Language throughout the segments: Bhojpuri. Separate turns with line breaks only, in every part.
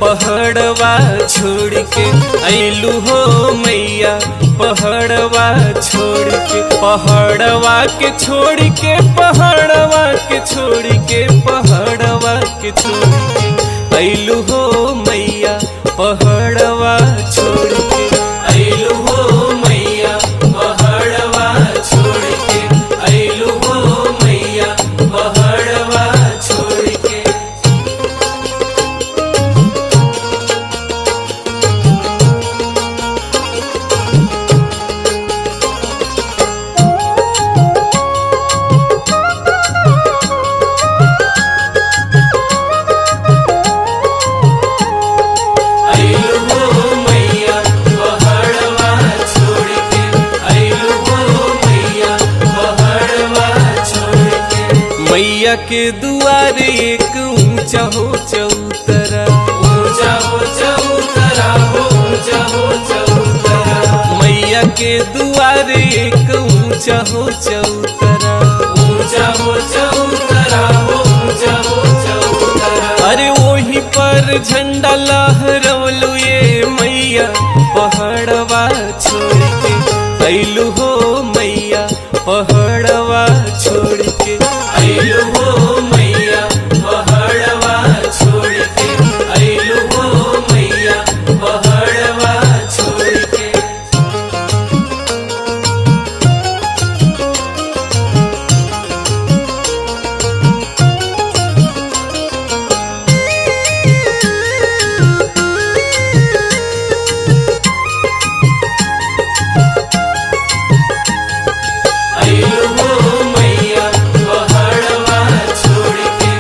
पहाड़वा छोड़ के अइलू हो मैया, पहाड़वा छोड़ के, पहाड़वा के छोड़ के, पहाड़वा के छोड़ के, पहाड़वा के छोड़ के अइलू हो मैया, पहाड़वा छोड़ के अइलू हो मैया, पहाड़वा छोड़ के अइलू हो मैया, पहाड़वा छोड़ के। मैया के दुआरे एक ऊंचा हो चौतरा, ऊंचा हो चौतरा, ऊंचा हो चौतरा। मैया के दुआरे एक ऊंचा हो चौतरा, ऊंचा हो चौतरा, ऊंचा हो चौतरा। अरे वहीं पर झंडा लहरवलू ये मैया, पहाड़वा छोड़ के अइलू हो मैया, पहाड़वा छोड़ के अइलू हो मैया, पहाड़वा छोड़ के अइलू हो मैया, पहाड़वा छोड़ के। अइलू हो मैया, पहाड़वा छोड़ के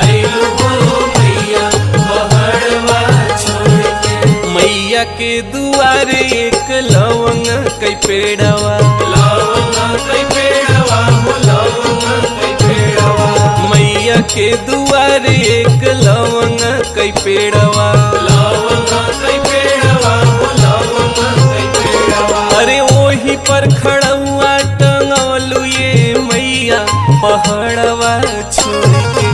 अइलू हो मैया, पहाड़वा छोड़ के। मैया के दुआरे एक लवंग कई पेड़वा, लवंग कई पेड़वा, लवंग कई पेड़वा। मैया के दुआरे एक लवंग कई पेड़वा, लवंग कई पेड़वा, लवंग कई पेड़वा। अरे वहीं पर खड़ा हुआ टंगवलू ये मैया, पहाड़वा छोड़ के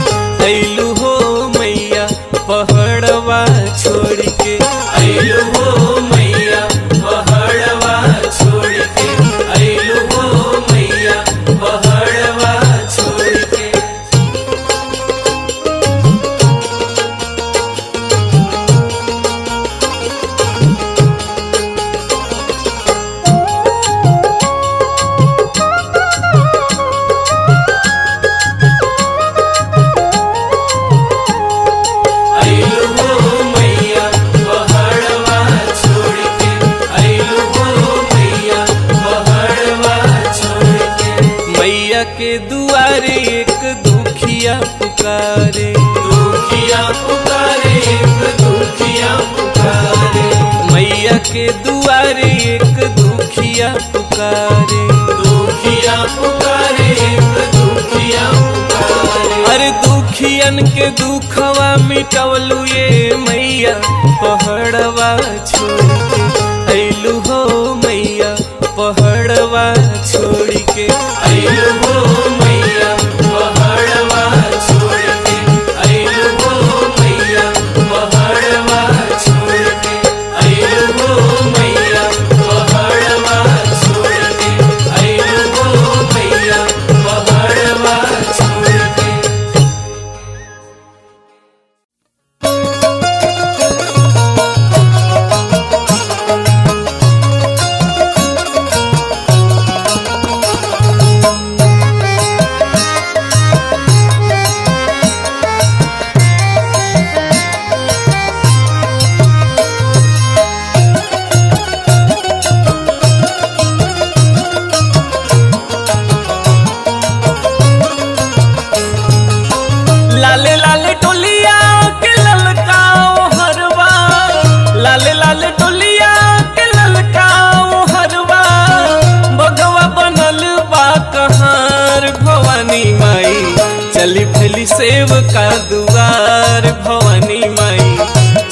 अइलू हो मैया, पहाड़वा छोड़ के अइलू हो मैया, पहाड़वा छोड़ के अइलू हो मैया, पहाड़वा छोड़ के। अइलू हो मैया, पहाड़वा छोड़ के अइलू हो मैया, पहाड़वा छोड़ के। मैया के दुआरे एक दुखिया पुकारे, दुखिया पुकारे, एक दुखिया पुकारे। मैया के दुआरे एक दुखिया पुकारे, दुखिया पुकारे, एक दुखिया पुकारे। अरे दुखियन के दुखवा मिटवलू ये मैया, पहाड़वा छोड़ के अइलू हो मैया, पहाड़वा छोड़ के अइलू हो मैया, पहाड़वा छोड़ के अइलू हो मैया, पहाड़वा छोड़ के अइलू हो मैया, पहाड़वा छोड़ के अइलू हो मैया, पहाड़वा छोड़ के। लाले लाले टोलिया के ललकाओ हरवा, लाले लाले टोलिया के ललकाओ हरवा। बगवा बनल बा कहार भवानी माई, चली भैली सेव का दुआर भवानी माई,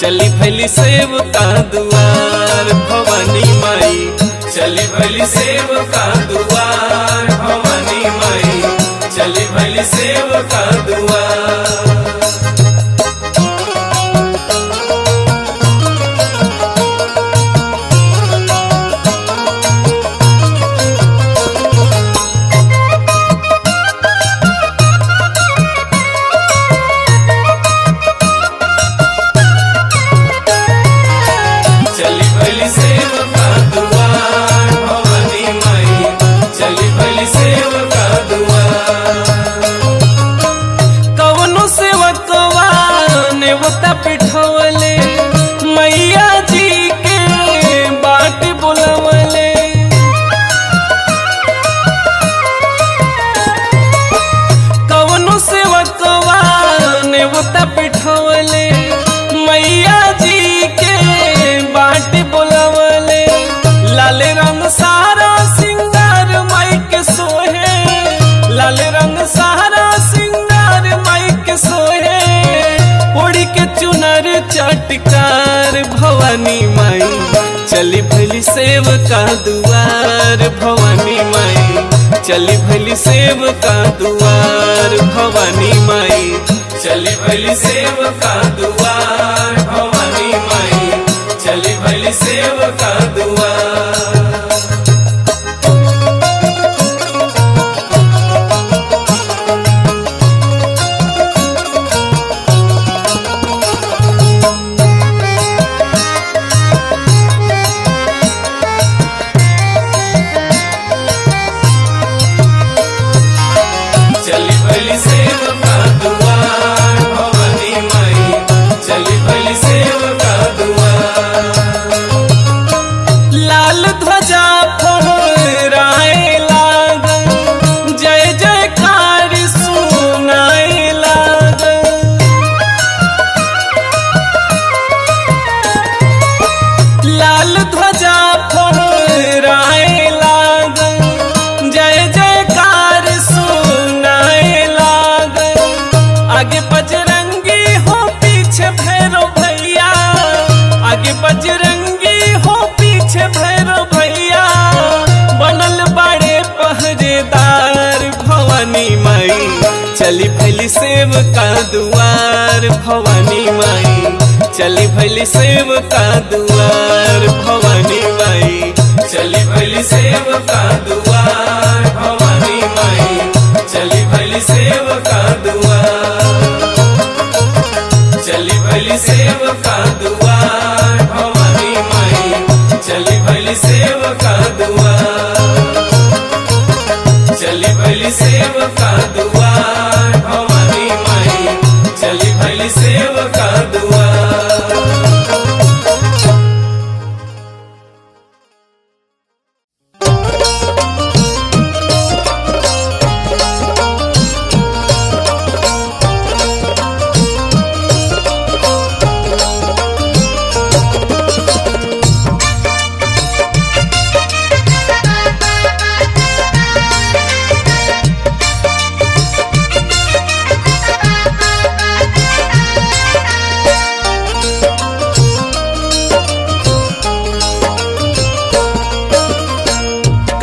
चली भैली सेव का दुआर भवानी माई, चली भैली सेव का दुआर भवानी माई, चली भैली सेव का दुआर। चटकार भवानी माई चली भली सेव का दुआर भवानी माई चली भली सेव का दुआर भवानी माई चली भली सेव का दुआर भवानी माई चली भली सेव का दुआर। चली भली सेव का दुआर भवानी माई चली भली सेव का दुआर। लाल ध्वजा फहराए लागल जय जयकार सुनाए लागल। लाल ध्वजा फहराए लागल जय जयकार सुनाए लागल। आगे बजरंगी हो पीछे भैरव भैया आगे बजरंगी हो पीछे भैरव भैया बनल बड़े पहरेदार भवानी माई चली भली सेव का दुआर भवानी माई चली भली सेव का दुआर भवानी माई चली भली सेव का दुआर भवानी माई चली भली सेव का दुआर। चली भली सेव का दुआर भवानी माई चली भली सेव का दुआर। चली भली सेव का दुआर भवानी माई चली भली सेव का दुआर।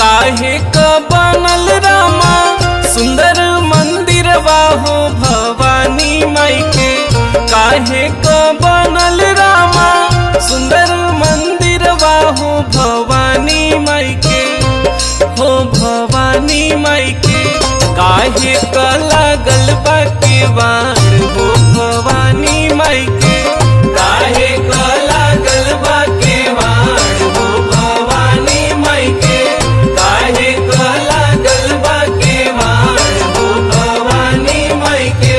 काहे क बनल रामा सुंदर मंदिर हो भवानी माई के काहे क बनल रामा सुंदर मंदिर हो भवानी माई के हो भवानी माई के काहे क लागल बा केवाड़ हो भवानी माई के काहे क लागल बा केवाड़ हो भवानी माई के काहे क लागल बा केवाड़ हो भवानी माई के।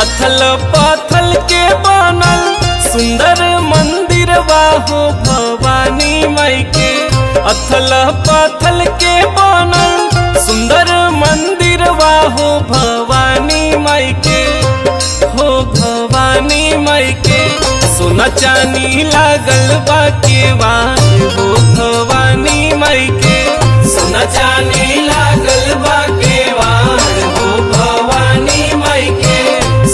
अथल पथल के बनल सुंदर मंदिर हो भवानी माई के अथल पथल के बनल सुंदर मंदिर हो भवानी माई के हो भवानी माई के सोना चानी लागल बा केवाड़ हो भवानी माई के सोना चानी लागल बा केवाड़ हो भवानी माई के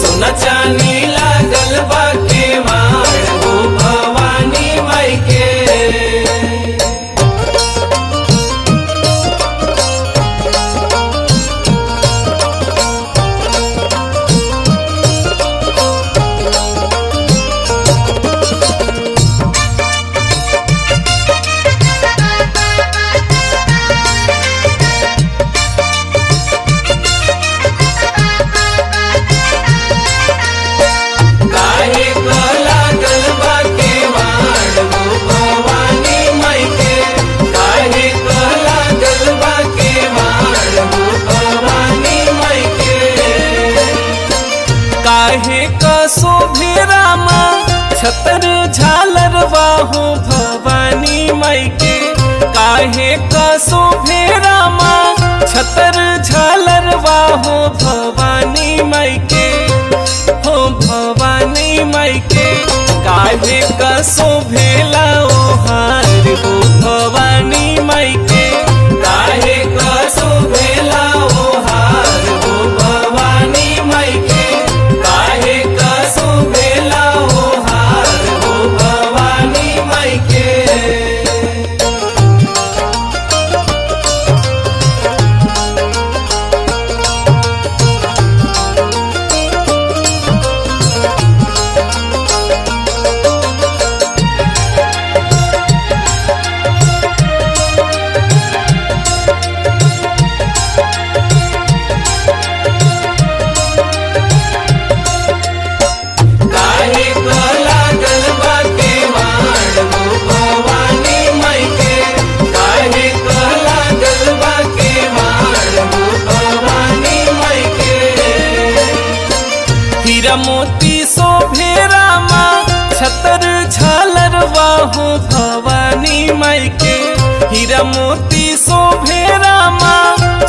सोना चानी लागल बा केवाड़ हो भवानी माई के। काहे का शोभे रामा छतर झालर बाहो भवानी माई के। काहे का शोभे रामा छतर झालर बाहो भवानी माई के, हो भवानी माई के। काहे का शोभेला ओहार हो भवानी माई के। काहे का शोभेला ओहार हो भवानी माई के। काहे का शोभेला ओहार हो भवानी माई के। मोती शोभे रामा छतर झालर बाहो भवानी माई के। हीरा मोती शोभे रामा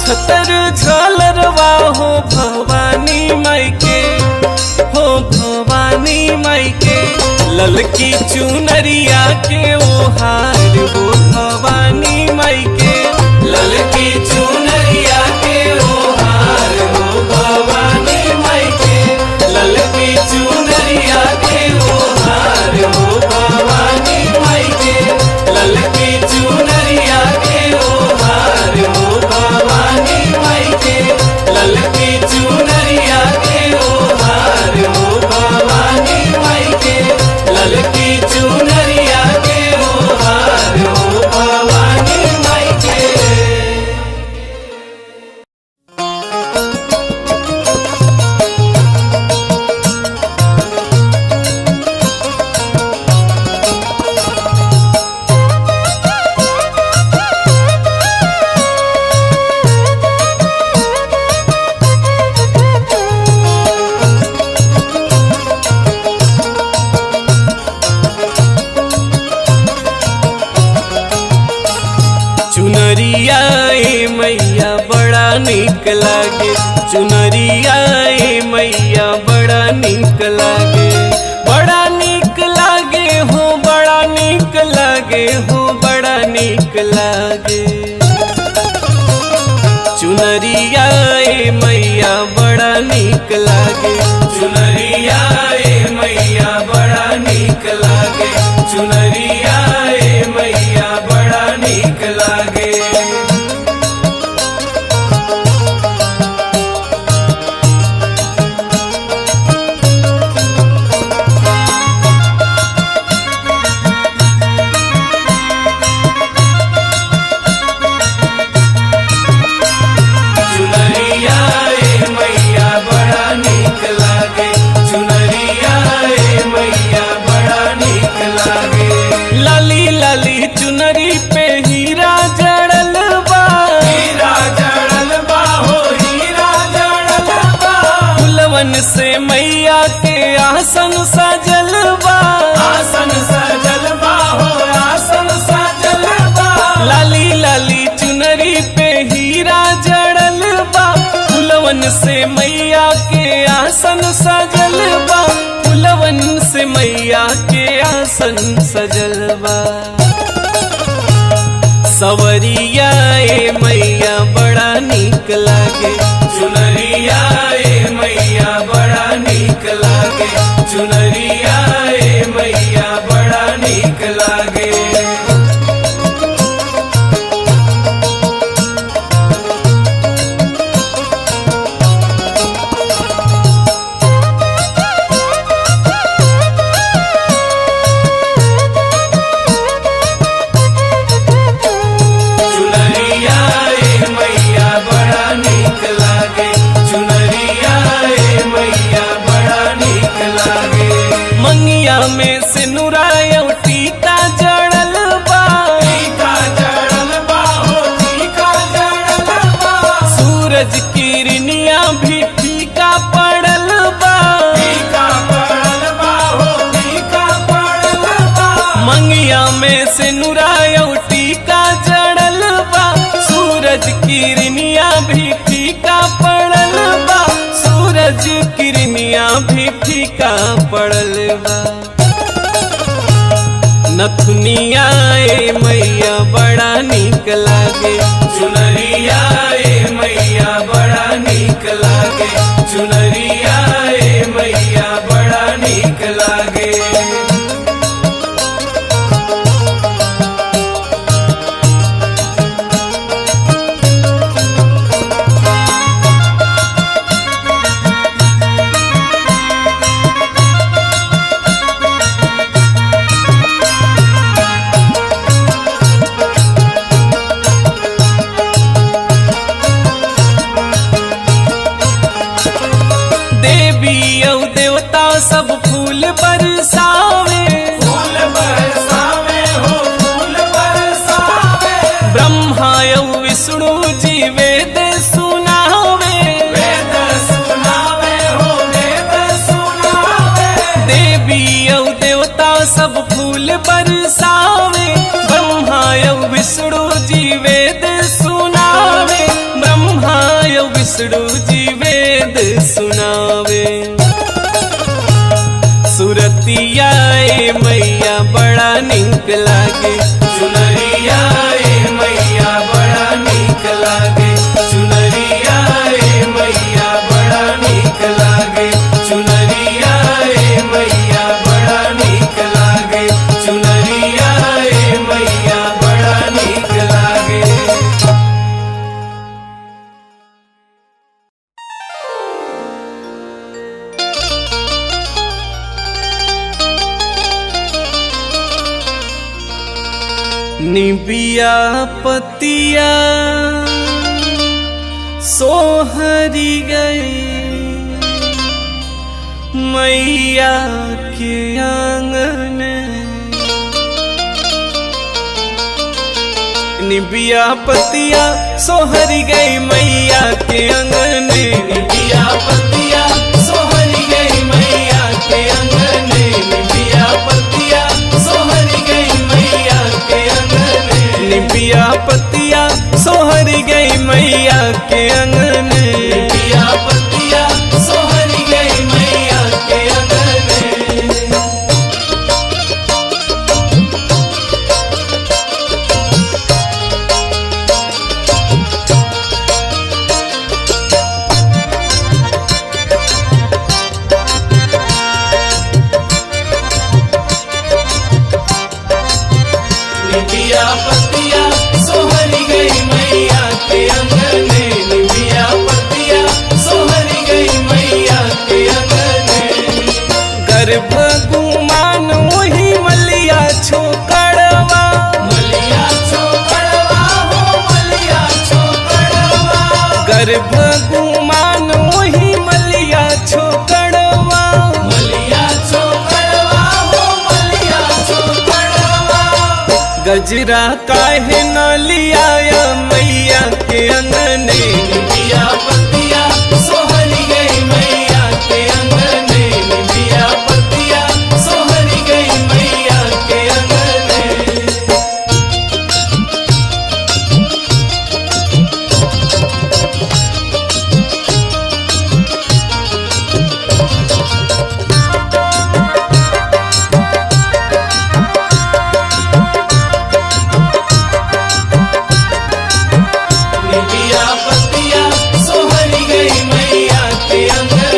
छतर झालर बाहो भवानी माई के, हो भवानी माई के। ललकी चुनरिया के ओहार हो भवानी माई के। ललकी चुनरिया के ओहार हो भवानी माई के। ललकी चुनरिया के ओहार हो भवानी माई के। ललकी चुनरिया के ओहार हो भवानी माई के। ललकी चुनरिया के ओहार हो भवानी माई के। ललकी चुनरिया के ओहार हो भवानी माई के। चुनरिया ए मैया बड़ा नीक लागे। चुनरिया ए मैया बड़ा नीक लागे। बड़ा नीक लागे हो, बड़ा नीक लागे हो, बड़ा नीक लागे। चुनरिया ए मैया बड़ा नीक लागे। चुनरिया ए मैया बड़ा नीक लागे। चुनरिया ए मैया बड़ा नीक लागे। चुनरिया ए मैया बड़ा नीक लागे। चुनरिया ए मैया बड़ा नीक लागे। लाली लाली चुनरी पे हीरा जड़ल बा। हीरा जड़ल बा हो, हीरा जड़ल बा। फुलवन से मैया के आसन सजल बा। आसन सजल बा हो, आसन सजल बा। लाली लाली चुनरी पे हीरा जड़ल बा। फुलवन से मैया के आसन सजल बा। फुलवन से मैया के आसन सजल बा। सवरिया ए मैया बड़ा नीक लागे। चुनरिया ए मैया बड़ा नीक लागे। चुनरिया ए मैया बड़ा नीक लागे। बिंदिया भी फीका पड़ल बा। नथुनिया ए मैया बड़ा नीक लागे, चुनरिया ए मैया बड़ा नीक लागे, चुनरिया ए मैया बड़ा नीक लागे। सब फूल बरसावे, फूल बरसावे हो फूल बरसावे। ब्रह्मा यौ विष्णु जी वेद सुनावे, वेद सुनावे हो वेद सुनावे। देवी यौ देवता सब फूल बरसावे, ब्रह्मा यौ विष्णु जी वेद सुनावे, ब्रह्मा यौ विष्णु जी वेद सुनावे। सुरतिया ए मैया बड़ा नीक लागे, चुनरिया ए मैया बड़ा नीक लागे, चुनरिया ए मैया बड़ा नीक लागे, चुनरिया ए मैया बड़ा नीक लागे, चुनरिया ए मैया बड़ा नीक लागे। निबिया पतिया सोहरी गई मैया के आंगन। निबिया पतिया सोहरी गई मैया के आंगन, निबिया पतिया सोहरी गई मैया के आंगन, निबिया पतिया सोहरी गई मैया के आंगन, निबिया पतिया सोहरी गई मैया के आंगन, निबिया पतिया सोहरी गई मैया के आंगन। निबिया पतिया सोहरी गई मैया के आंगन, निबिया पतिया सोहरी गई मैया के आंगन। गर्भ गुमान वही मलिया छोकड़वा, मलिया छोकड़वा हो मलिया छोकड़वा। गर्भ गुमान वही मलिया छोकड़वा, मलिया छोकड़वा हो मलिया छोकड़वा। गजरा काहे न लिया मैया के आंगन, निबिया पतिया सोहरी गई मैया के आंगन, निबिया पतिया सोहरी गई मैया के आंगन। निबिया पतिया सोहरी गई मैया के आंगन,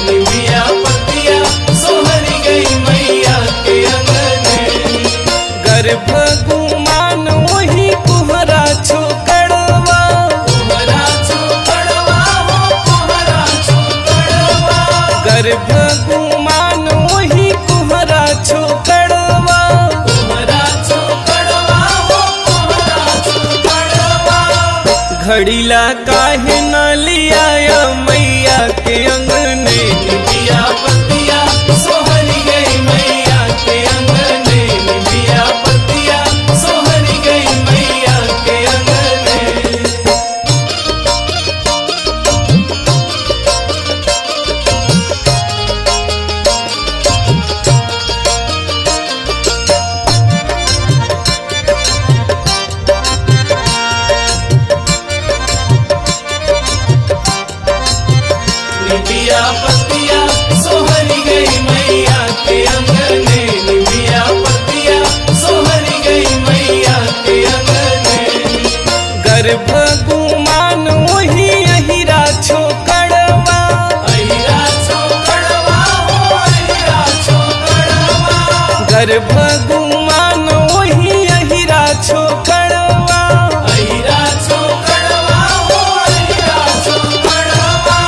निबिया पतिया सोहरी गई मैया के आंगन। गर्भ गुमान वही कुहरा छोकड़वा, कुहरा छोकड़वा हो कुहरा छोकड़वा। गर्भ गुमान वही कुहरा छोकड़वा, कुहरा छोकड़वा हो कुहरा छोकड़वा। घड़ीला काहे न लिया मैया के आंगन, निबिया पतिया सोहरी गई मैया के आंगन, निबिया पतिया सोहरी गई मैया के आंगन। गर्भ गुमान वही अहिरा छोकड़वा,
अहिरा छोकड़वा हो अहिरा छोकड़वा।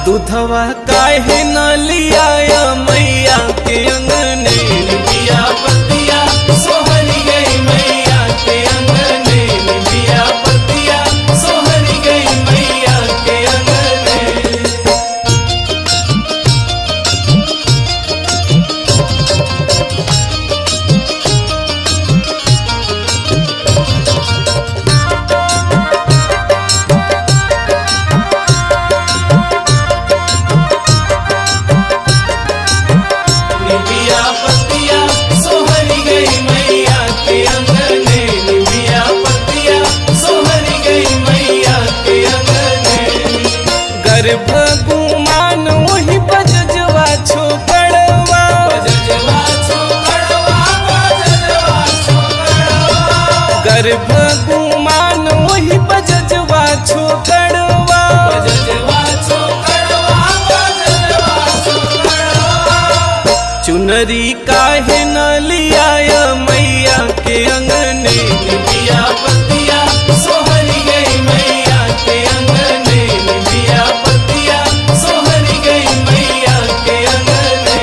दूधवा काहे न लियाया मैया के अंगने,
निबिया पतिया सोहरी गई मैया के अंगने, निबिया पतिया सोहरी गई मैया के अंगने। निबिया पतिया सोहरी गई मैया के अंगने, निबिया पतिया सोहरी गई मैया के अंगने।
गर्भ गुमान वही बजजवा छोकड़वा,
बजजवा छोकड़वा, बजजवा छोकड़वा।
गर्भ गुमान वही बजजवा छोकड़वा,
बजजवा छोकड़वा, बजजवा छोकड़वा।
चुनरी काहे न लियाया मैया के अंगने,
निबिया पतिया सोहरी गई मैया के अंगने, निबिया पतिया सोहरी गई मैया के अंगने।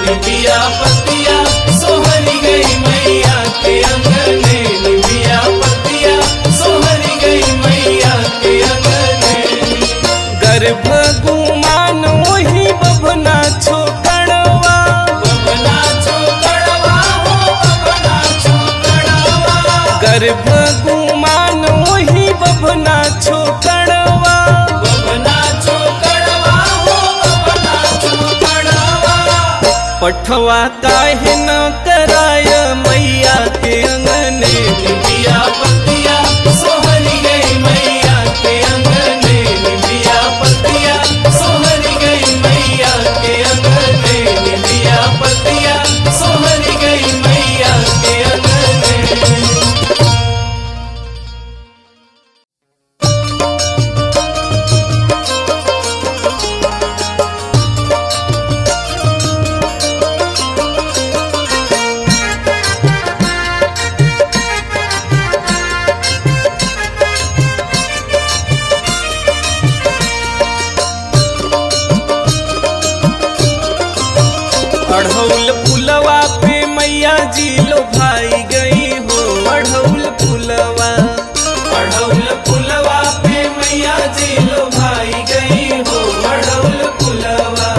निबिया पतिया सोहरी गई मैया के अंगने, निबिया पतिया सोहरी गई मैया के अंगने।
गर्भ गुमान वही बभना छोकड़वा,
बबना छोकड़वा हो बबना छोकड़वा।
गर्भ गुमान वही बभना छोकड़वा,
बबना छोकड़वा हो बबना छोकड़वा।
पठवा काहे न कराय मैया के अंगने,
निबिया पतिया सोहरी गई मैया के अंगने, निबिया पतिया सोहरी गई मैया के अंगने, निबिया पतिया सोहरी गई मैया के अंगने।
अढ़ौल फुलवा पे मैया जी लो भाई गई हो, अढ़ौल फुलवा,
अढ़ौल फुलवा पे मैया जी लो भाई गई हो, अढ़ौल फुलवा।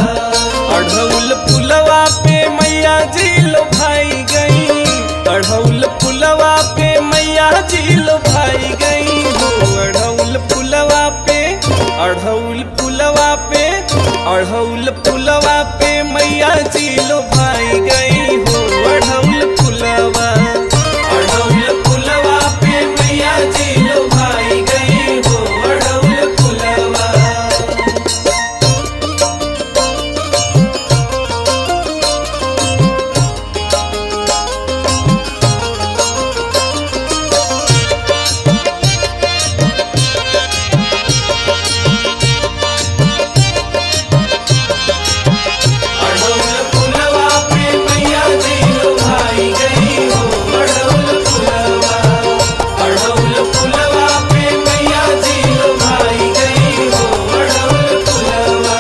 अढ़ौल फुलवा पे मैया जी लो भाई गई, अढ़ौल फुलवा पे मैया जी लो भाई गई हो, अढ़ौल फुलवा पे, अढ़ौल फुलवा पे, अढ़ौल फुलवा पे मैया जी लो भाई गई हो, अढ़ौल फुलवा।
अढ़ौल फुलवा पे मैया जी लो भाई गई हो, अढ़ौल फुलवा। अढ़ौल फुलवा पे मैया जी लो भाई गई हो, अढ़ौल फुलवा। अढ़ौल फुलवा पे मैया जी लो भाई गई हो, अढ़ौल फुलवा।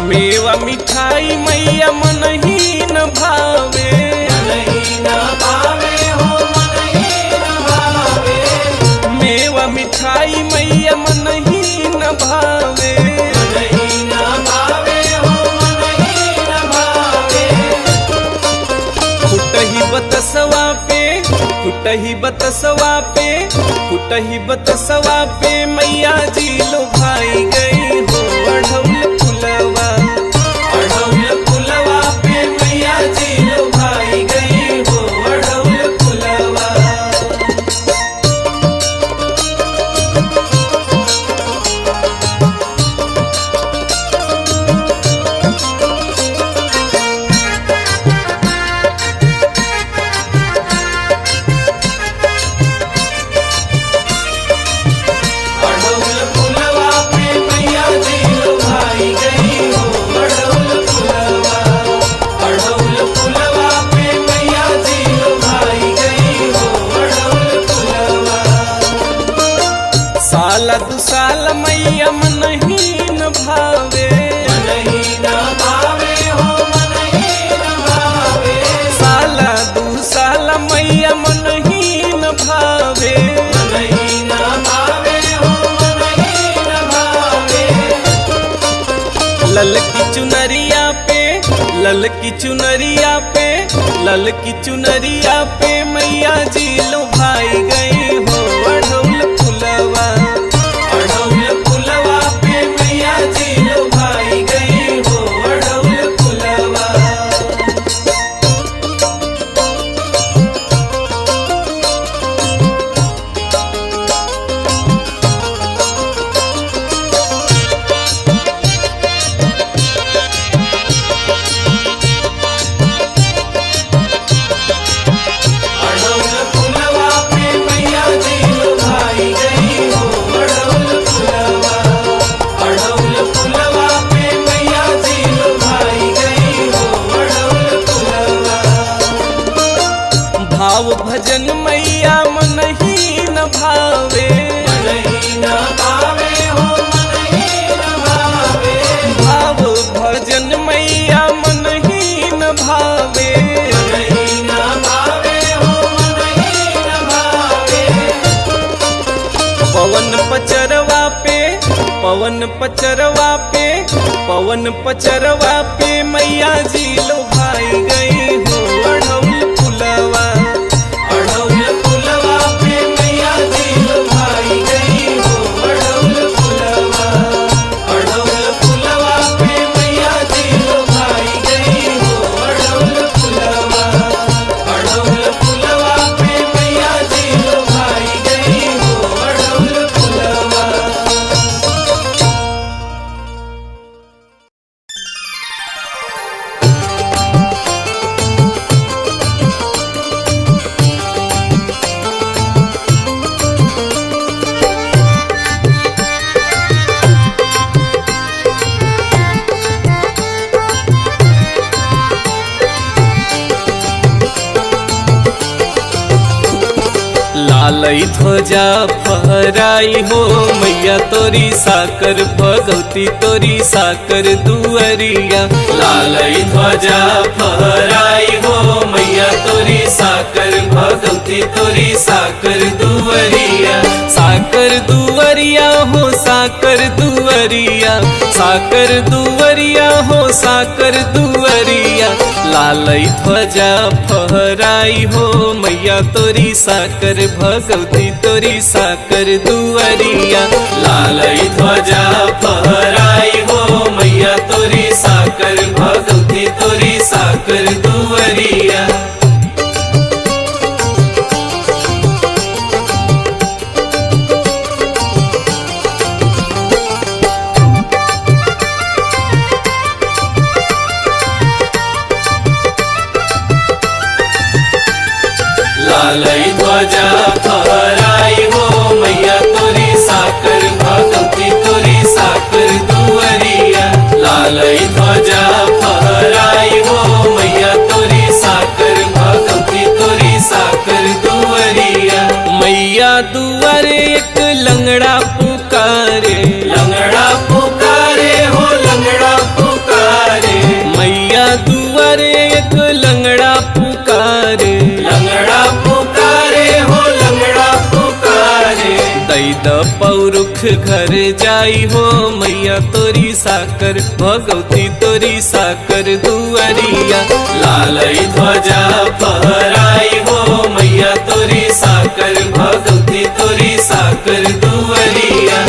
मेवा मिठाई मैया मनही न भावे,
मनही न भावे हो मनही न भावे।
मेवा मिठाई मैया मनही न भावे,
मनही न भावे हो मनही न भावे।
फुटही बतसवा पे, फुटही बतसवा पे, फुटही बतसवा पे मैया जी लो भाई गई हो, अढ़ौल फुलवा।
अढ़ौल फुलवा पे मैया जी लो भाई गई हो, अढ़ौल फुलवा।
साला दू साल मैया मन ही न भावे,
मन ही न भावे हो मन ही न भावे,
साला दू साल मैया मन ही न भावे,
मन ही न भावे हो मन ही न भावे।
ललकी चुनरिया पे, ललकी चुनरिया पे, ललकी चुनरिया पे मैया जी लो भाई गई हो अढ़ौल फुलवा,
अढ़ौल फुलवा पे मैया जी लो भाई गई हो अढ़ौल फुलवा। अढ़ौल फुलवा पे मैया जी लो भाई गई हो अढ़ौल फुलवा, अढ़ौल फुलवा पे मैया जी लो भाई गई हो अढ़ौल फुलवा।
भाव भजन मैया मन ही न भावे,
मन ही न भावे हो मन ही न भावे,
भाव भजन मैया मन ही न भावे,
मन ही न भावे हो मन ही न भावे।
पवन पचरवा पे, पवन पचरवा पे, पवन पचरवा पे मैया जी लो भाई गई हो अढ़ौल फुलवा,
अढ़ौल फुलवा पे मैया जी लो भाई गई हो अढ़ौल फुलवा, अढ़ौल फुलवा पे मैया जी लो भाई गई हो अढ़ौल फुलवा, अढ़ौल फुलवा पे मैया जी लो भाई गई हो अढ़ौल फुलवा।
लालई ध्वजा फहराई हो मैया तोरी साकर भगवती तोरी साकर दुअरिया,
लालई ध्वजा फहराई हो मैया तोरी साकर भगवती तोरी साकर दुअरिया,
साकर दुअरिया हो साकर दुअरिया, साकर दुअरिया हो साकर दुअरिया, लालई ध्वजा फहराई हो मैया तोरी साकर भगवती तोरी साकर दुअरिया,
लालई ध्वजा फहराई हो मैया तोरी साकर भगवती तोरी साकर दुअरिया। लालई ध्वजा फहराई हो मैया तोरी साकर भगवती तोरी साकर दुअरिया, लालई ध्वजा फहराई हो मैया तोरी साकर भगवती तोरी साकर दुअरिया।
मैया दुआरे एक लंगड़ा पुकारे,
लंगड़ा पुकारे हो लंगड़ा पुकारे,
मैया दुआरे एक लंगड़ा पुकारे,
लंगड़ा पुकारे हो लंगड़ा पुकारे,
दैद पौरुख घर जाई हो मैया तोरी साकर भगवती तोरी साकर दुअरिया,
लालई ध्वजा फहराई हो मैया तोरी साकर भगवती तोरी साकर दुअरिया।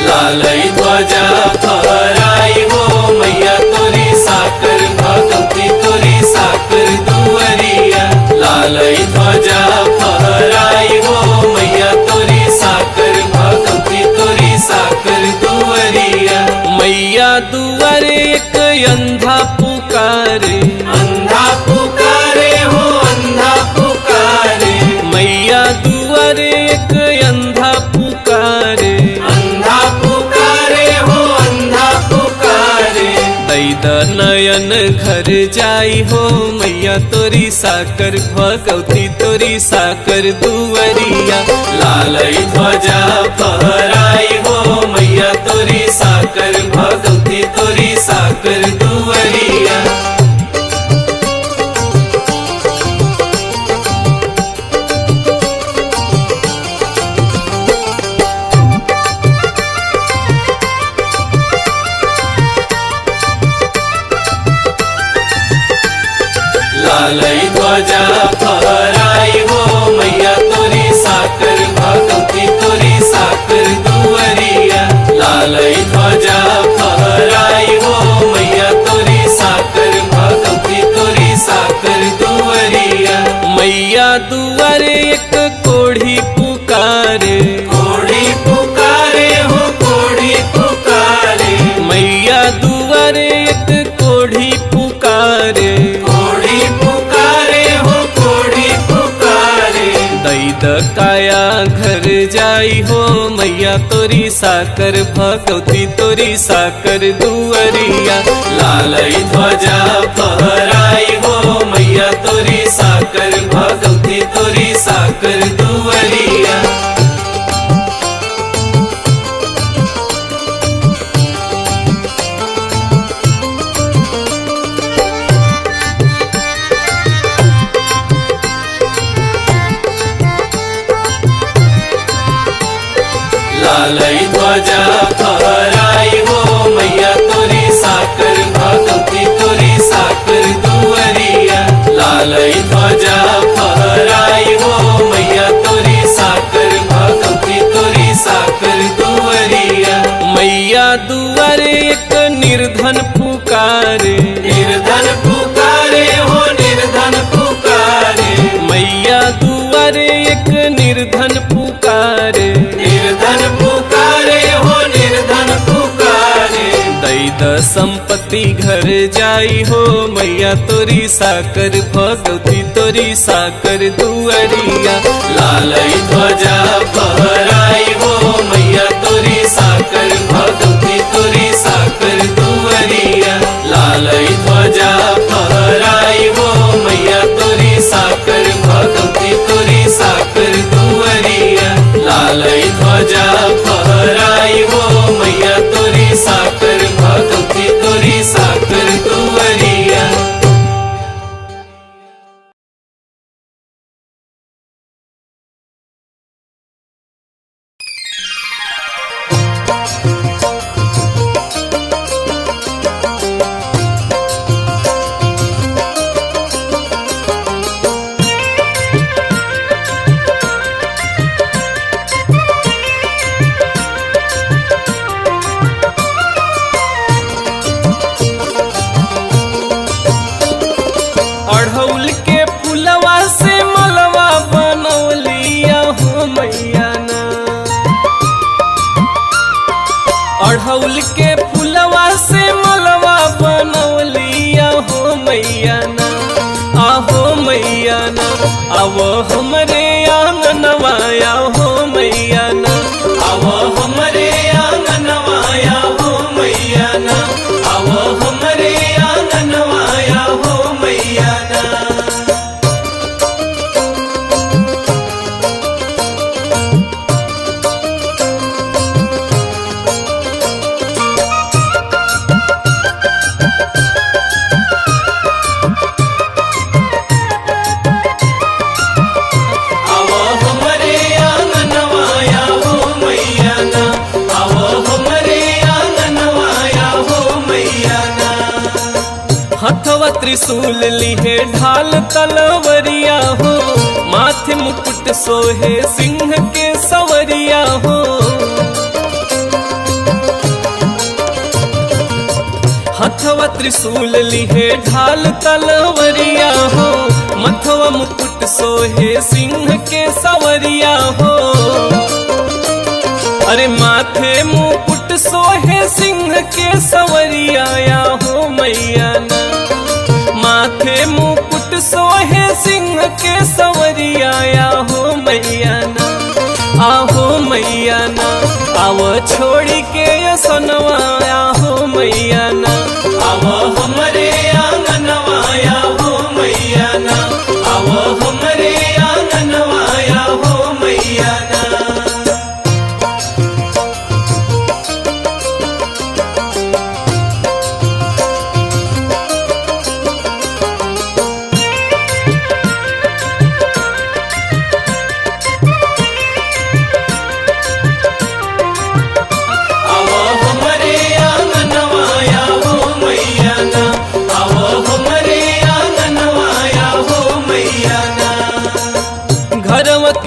लालई ध्वजा फहराई हो मैया तोरी साकर भगवती तोरी साकर दुअरिया, लालई ध्वजा फहराई हो मैया तोरी साकर भगवती तोरी साकर दुअरिया।
मैया दुआरे एक अंधा पुकारे,
अंधा पुकारे हो अंधा पुकारे,
मैया दुआरे एक अंधा नयन घर जाई हो मैया तोरी साकर भगवती तोरी साकर दुवरिया लालई ध्वजा फहराई हो मैया तोरी साकर भगवती तोरी साकर दुवरिया। लालई ध्वजा फहराई हो मैया तोरी साकर भगवती तोरी साकर दुवरिया लालई ध्वजा फहराई हो मैया तोरी साकर भगवती तोरी साकर दुवरिया। मैया दुआरे एक कोढ़ी पुकारे कोढ़ी पुकारे हो कोढ़ी पुकारे मैया दुआरे एक कोढ़ी पुकारे काया घर जाई हो मैया तोरी साकर भगवती तोरी साकर दुवरिया लालई ध्वजा फहराई हो मैया तोरी साकर भगवती तोरी साकर दुवरिया। लालई ध्वजा फहराई हो मैया तोरी साकर भगवती तोरी साकर दुवरिया लालई ध्वजा फहराई हो मैया तोरी साकर भगवती तोरी साकर दुवरिया। मैया दुआरे एक निर्धन पुकारे निर्धन पुकारे हो निर्धन पुकारे मैया दुआरे एक निर्धन पुकारे निर्धन पुकारे हो निर्धन पुकारे दैद संपत्ति घर जाई हो मैया तोरी साकर भगवती तोरी साकर दुवरिया लालई ध्वजा फहराई हो मैया तोरी साकर भगवती तोरी साकर दुवरिया लालई ध्वजा फहराई हो मैया तोरी साकर भगवती तोरी साकर दुवरिया लालई ध्वजा फहराई हो मैया तोरी साकर भगवती तोरी साकर दुवरिया। अढ़ौल के फुलवा से मलवा बनौलिया हो मैया ना अढ़ौल के फुलवा से मलवा बनौलिया हो मैया ना आहो मैया ना आवो हमरे आंगनवा हो मैया ना आवो हमरे आंगनवा हो मैया ना आवो हमरे आंगनवा हो मैया ना। आवो हमरे आंगनवा हो मैया ना आवो हमरे आंगनवा हो मैया ना। हथवा त्रिशूल लिहे ढाल तलवरिया हो माथे मुकुट सोहे सिंह के सवरिया हो हथवा त्रिशूल लिहे ढाल तलवरिया हो मथवा मुकुट सोहे सिंह के सवरिया हो अरे माथे मुकुट सोहे सिंह के सवरिया हो मैया ना माथे मुकुट सोहे सिंह के सवरिया हो मैया ना आहो मैया ना आवो छोड़ी के सनवा हो मैया ना आवो हमरे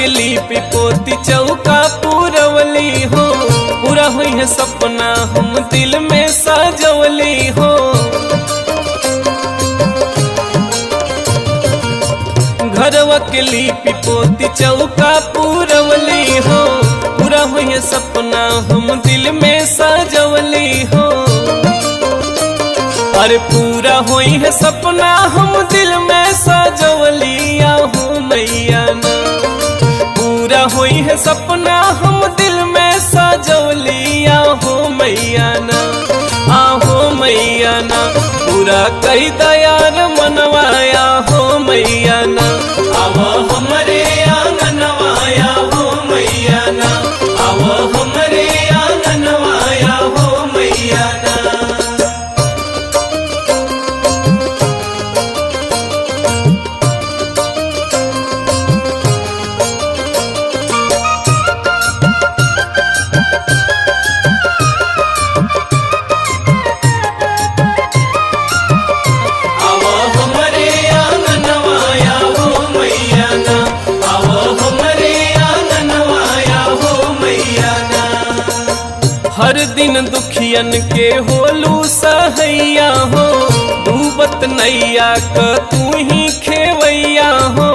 लिपि पोती चौका पूरवली हो, पूरा हुई है सपना हम दिल में सजवली हो। घरवा के लिपि पोती चौका पूरवली हो, पूरा हुई है सपना हम दिल में सजवली हो। अरे पूरा हुई है सपना हम दिल में सजवलिया हो मैया ना, पूरा हुई है सपना हम दिल में सजवलिया हो मैया ना, आहो मैया ना, पूरा कई दयार मनवाया हो मैया ना,
आव हमरे आंगनवाया हो मैया ना, आव हमरे आंगनवाया हो मैया ना।
हर दिन दुखियन के होलू सहैया हो, डूबत नैया क तू ही खेवैया हो।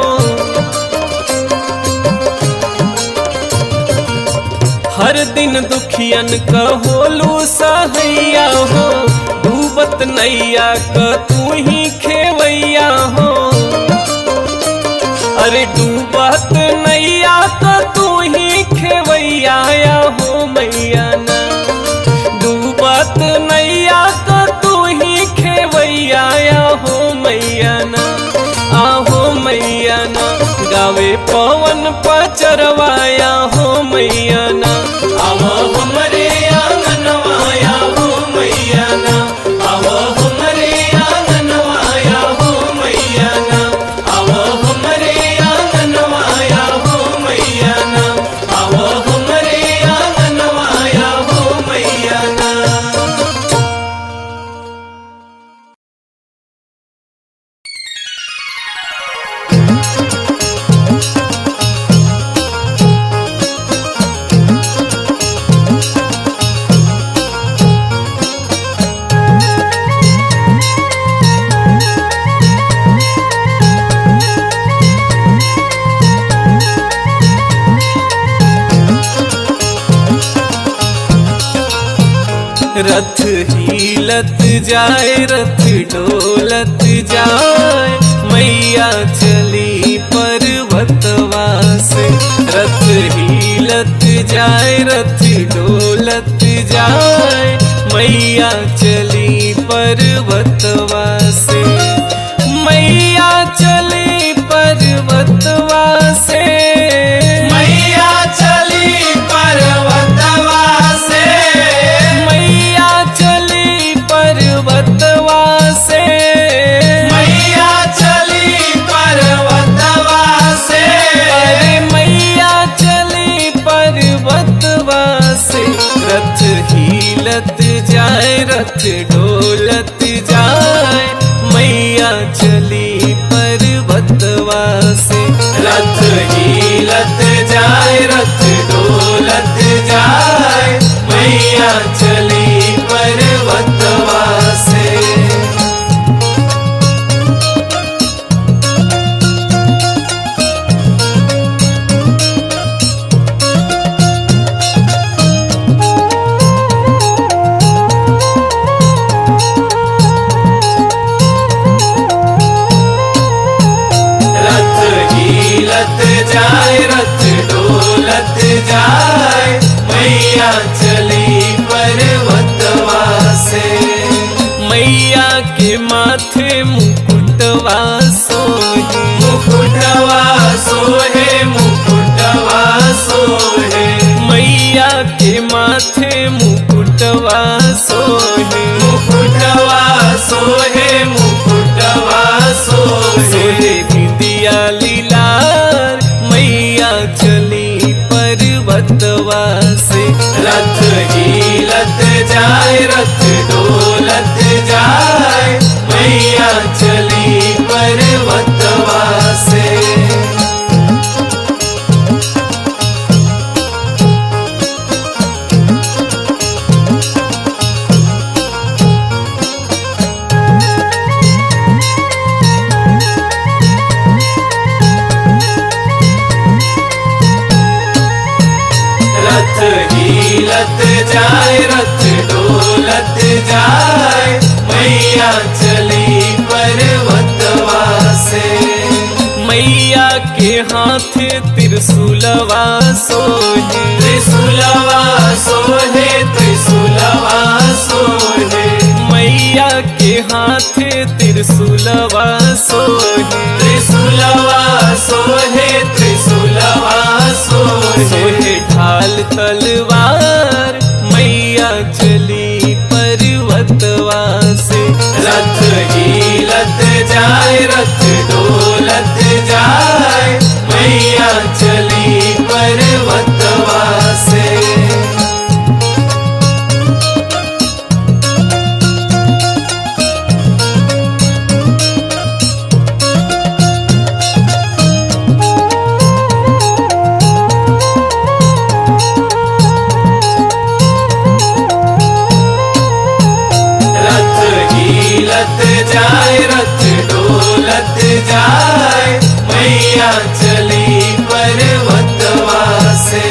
हर दिन दुखियन क होलू सहैया हो, डूबत नैया क तू ही खेवैया हो। अरे डूबत नैया क तू ही खेवैया हो मैया ना, डूबत नैया क तू ही खेवैया हो मैया ना, आहो मैया ना, गावे पवन पचरवाया हो मैया ना,
आव हमरे आंगनवाया हो मैया ना, आव हमरे आंगनवाया हो मैया ना, आव हमरे आंगनवाया हो मैया ना, आव हमरे आंगनवाया हो मैया ना।
रथ हिलत जाए रथ डोलत जाए, मैया चली पर्वतवा से। रथ हिलत जाए रथ डोलत जाए, मैया चली पर्वतवा से। मैया चली पर्वतवा से,
मैया चली पर्वतवा से,
मैया चली पर्वतवा से,
मैया चली पर्वतवा से।
अरे मैया चली पर्वतवा से। रथ हिलत जाए रथ डोलत जाए, मैया चली पर्वतवा से।
रथ हिलत जाए रथ डोलत जाए, मैया चली पर्वतवा से। जाए रथ डोलत जाए, मैया चली पर्वतवा से।
मैया के माथे मुकुटवा सोहे,
मुकुटवा सोहे, मुकुटवा सोहे।
मैया के माथे मुकुटवा सोहे,
मुकुटवा सोहे, मुकुटवा सोहे।
सोहे बिंदिया लीलार, मैया चली पर्वतवा से।
रथ हिलत जाए रथ डोलत जाए, मैया चली पर्वतवा से। हिलत जाए रथ डोलत जाए मैया चली पर्वतवा से।
मैया के हाथ त्रिशूलवा सोहे,
त्रिशूलवा सोहे त्रिशूलवा सोहे।
मैया के हाथ त्रिशूलवा सोहे,
त्रिशूलवा सोहे त्रिशूलवा सोहे।
सोहे ढाल तलवार मैया चली पर्वतवा से।
रथ हिलत जाए रथ डोलत जाए मैया चली पर्वतवा से। जाए रथ डोलत जाए मैया चली पर्वतवा से।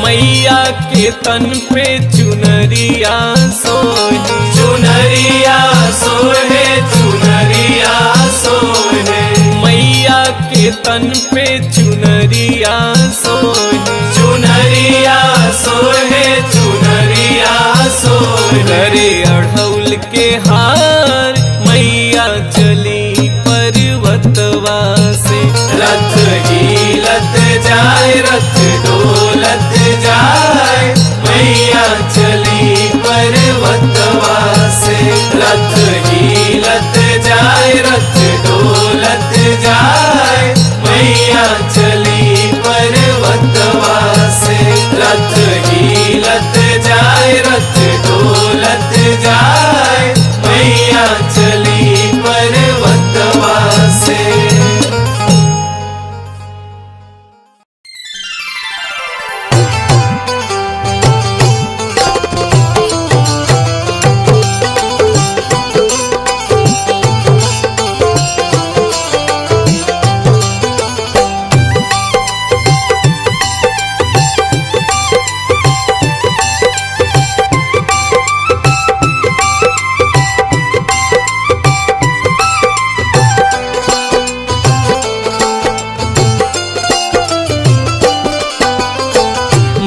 मैया के तन पे चुनरिया सोहे,
चुनरिया सोहे चुनरिया सोहे।
मैया के तन पे चुनरिया सोहे,
चुनरिया सोहे चुनरिया सोहे।
करे अढ़ौल के हार मैया चली पर्वतवा से।
रथ हिलत जाए रथ डोलत जाए मैया चली पर्वतवा से। रथ हिलत जाए रथ डोलत जाए मैया चली पर्वतवा से। रथ हिलत जाए रथ डोलत जाए मैया चली पर्वतवा से।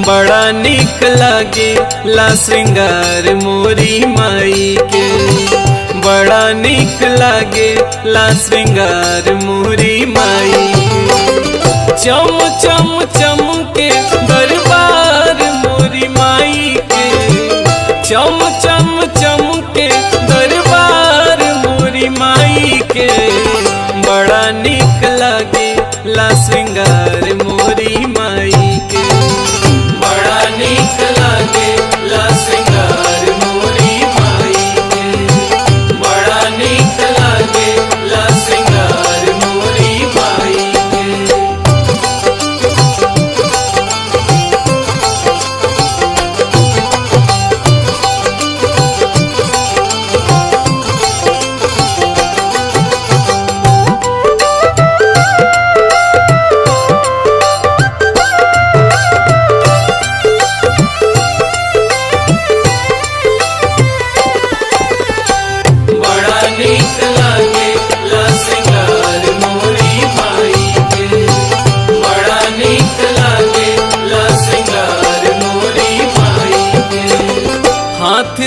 बड़ा निक लागे ला श्रृंगार मोरी माई के। बड़ा निक लागे ला श्रृंगार मोरी माई के। चम चम चम के दरबार मोरी माई के। चम चम चम के दरबार मोरी माई के। बड़ा निक लागे ला श्रृंगार मोरी माई के।
बड़ा नीक लागे ला श्रृंगार मोरी माई के। बड़ा नीक लागे ला श्रृंगार मोरी माई के।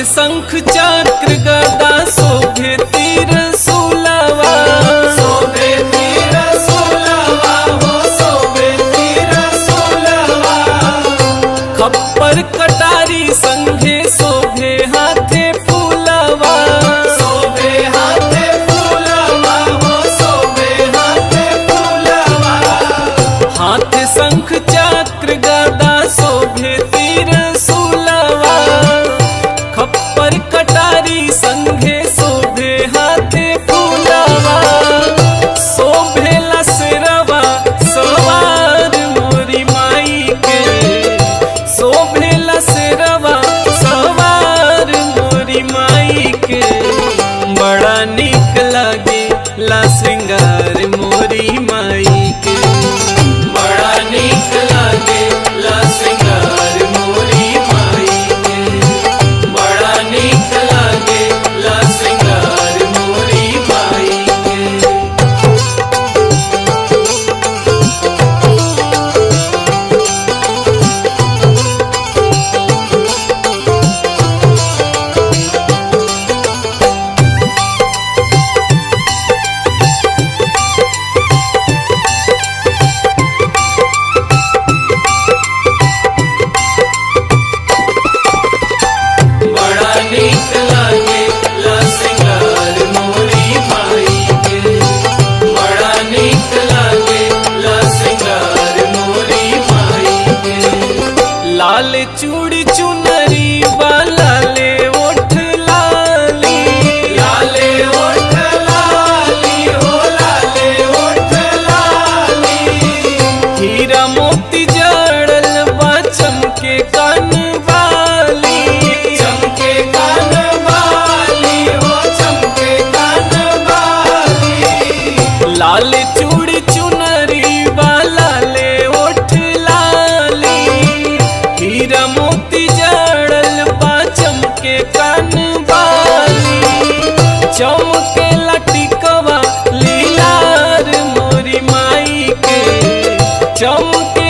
शंख चक्र गदा शोभे तीर सुलवा।
शोभे तीर सुलवा हो शोभे तीर सुलवा।
खप्पर कटारी संघे शोभे हाथे फूलवा।
शोभे हाथे फूलवा हो शोभे हाथे फूलवा।
हाथ शंख चक्र गदा शोभे तीर सुलवा। खप्पर कटारी संघे शोभे हाथे फूलवा। शोभे लसरवा सवार मोरी माई के। शोभे लसरवा सवार मोरी चूड़ी चुनरी वाला ले ओठ लाली,
लाले ओठ लाली हो लाले ओठ लाली,
हीरा मोती जड़ल बा चमके कान वाली,
चमके कान वाली हो चमके कान वाली,
लाल चूड़ी चुनरी वाला ले ओठ लाली, हीरा मोती जड़ल बा चमके कान वाली, चमके लटिकवा लीलार मोरी माई के, चमके